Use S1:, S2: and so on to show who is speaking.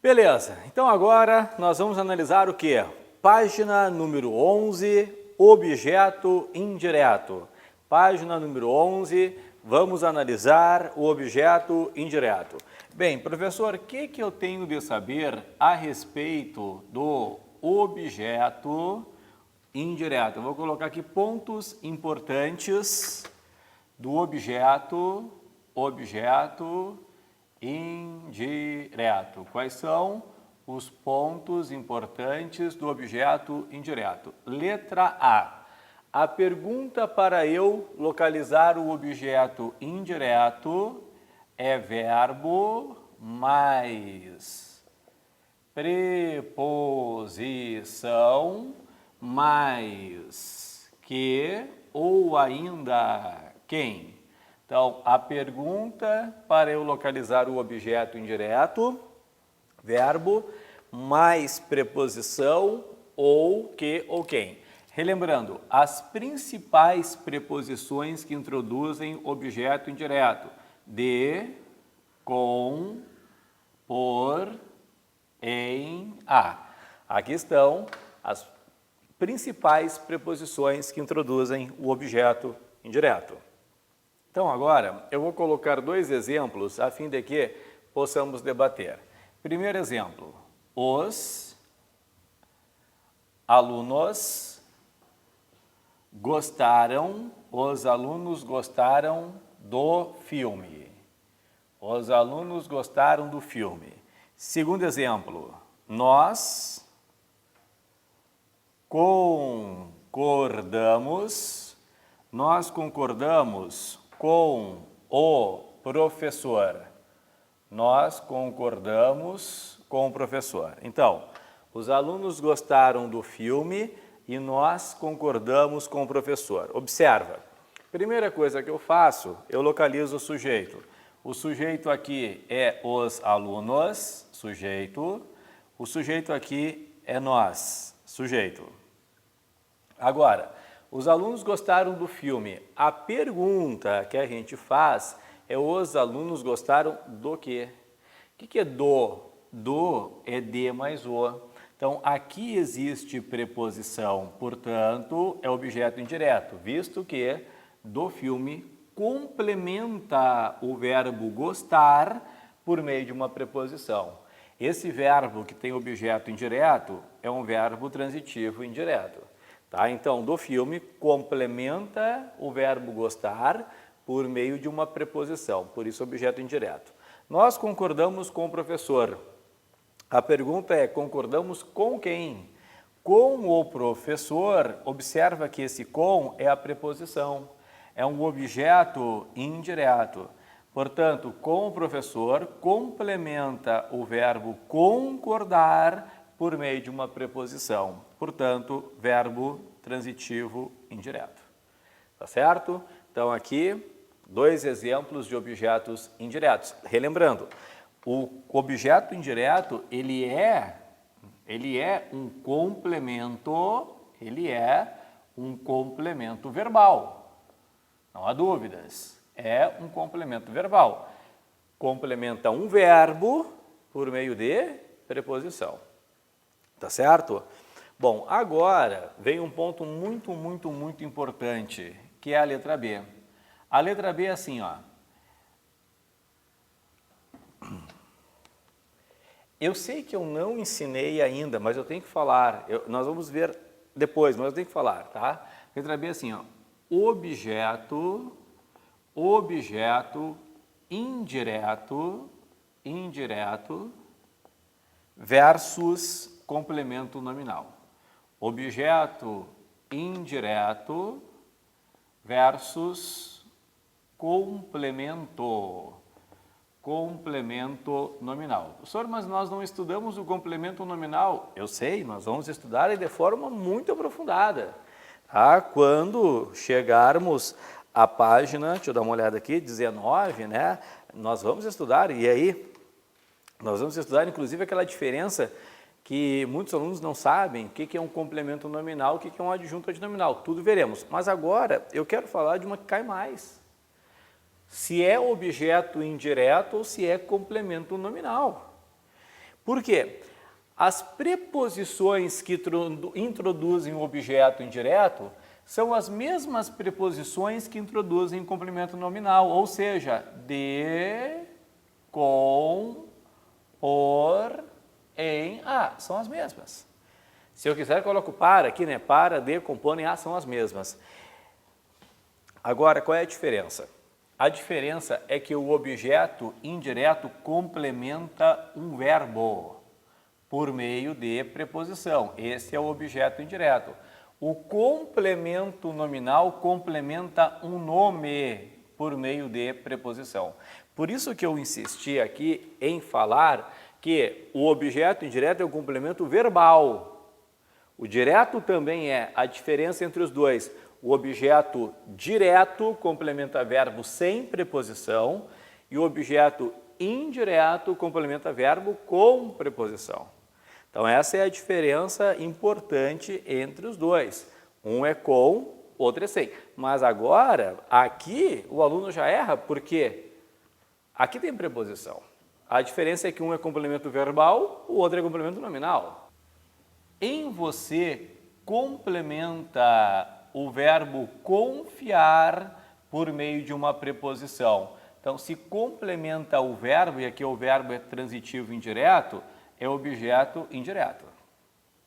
S1: Beleza, então agora nós vamos analisar o que? Página número 11, objeto indireto. Página número 11, vamos analisar o objeto indireto. Bem, professor, o que eu tenho de saber a respeito do objeto indireto? Eu vou colocar aqui pontos importantes do objeto indireto. Quais são os pontos importantes do objeto indireto? Letra A. A pergunta para eu localizar o objeto indireto é verbo mais preposição mais que ou ainda quem. Então, a pergunta para eu localizar o objeto indireto, verbo mais preposição ou que ou quem. Relembrando, as principais preposições que introduzem objeto indireto: de, com, por, em, a. Aqui estão as principais preposições que introduzem o objeto indireto. Então, agora, eu vou colocar dois exemplos a fim de que possamos debater. Primeiro exemplo, os alunos gostaram do filme. Os alunos gostaram do filme. Segundo exemplo, nós concordamos com o professor. Nós concordamos com o professor. Então, os alunos gostaram do filme e nós concordamos com o professor. Observa, primeira coisa que eu faço, eu localizo o sujeito. O sujeito aqui é os alunos, sujeito. O sujeito aqui é nós, sujeito. Agora, os alunos gostaram do filme. A pergunta que a gente faz é: os alunos gostaram do quê? O que é do? Do é de mais o. Então, aqui existe preposição, portanto, é objeto indireto, visto que do filme complementa o verbo gostar por meio de uma preposição. Esse verbo que tem objeto indireto é um verbo transitivo indireto. Tá? Então, do filme complementa o verbo gostar por meio de uma preposição, por isso objeto indireto. Nós concordamos com o professor. A pergunta é: concordamos com quem? Com o professor. Observa que esse com é a preposição, é um objeto indireto. Portanto, com o professor complementa o verbo concordar por meio de uma preposição. Portanto, verbo transitivo indireto. Tá certo? Então, aqui, dois exemplos de objetos indiretos. Relembrando, o objeto indireto, ele é um complemento verbal. Não há dúvidas. É um complemento verbal. Complementa um verbo por meio de preposição. Tá certo? Bom, agora vem um ponto muito importante, que é a letra B. A letra B é assim, ó. Eu sei que eu não ensinei ainda, mas eu tenho que falar. Nós vamos ver depois, mas eu tenho que falar, tá? A letra B é assim, ó. Objeto indireto versus complemento nominal. Objeto indireto versus complemento nominal. Professor, mas nós não estudamos o complemento nominal. Eu sei, nós vamos estudar ele de forma muito aprofundada. Tá? Quando chegarmos à página, deixa eu dar uma olhada aqui, 19, né? Nós vamos estudar, e aí nós vamos estudar inclusive aquela diferença que muitos alunos não sabem, o que é um complemento nominal, o que é um adjunto adnominal. Tudo veremos. Mas agora eu quero falar de uma que cai mais. Se é objeto indireto ou se é complemento nominal. Por quê? As preposições que introduzem o objeto indireto são as mesmas preposições que introduzem complemento nominal, ou seja, de, com, por, em, a, são as mesmas. Se eu quiser, eu coloco para aqui, né? Para, de, compor, em a, são as mesmas. Agora, qual é a diferença? A diferença é que o objeto indireto complementa um verbo por meio de preposição. Esse é o objeto indireto. O complemento nominal complementa um nome por meio de preposição. Por isso que eu insisti aqui em falar que o objeto indireto é o complemento verbal. O direto também é. A diferença entre os dois: o objeto direto complementa verbo sem preposição e o objeto indireto complementa verbo com preposição. Então, essa é a diferença importante entre os dois. Um é com, outro é sem. Mas agora, aqui, o aluno já erra porque aqui tem preposição. A diferença é que um é complemento verbal, o outro é complemento nominal. Em você, complementa o verbo confiar por meio de uma preposição. Então, se complementa o verbo, e aqui o verbo é transitivo indireto, é objeto indireto.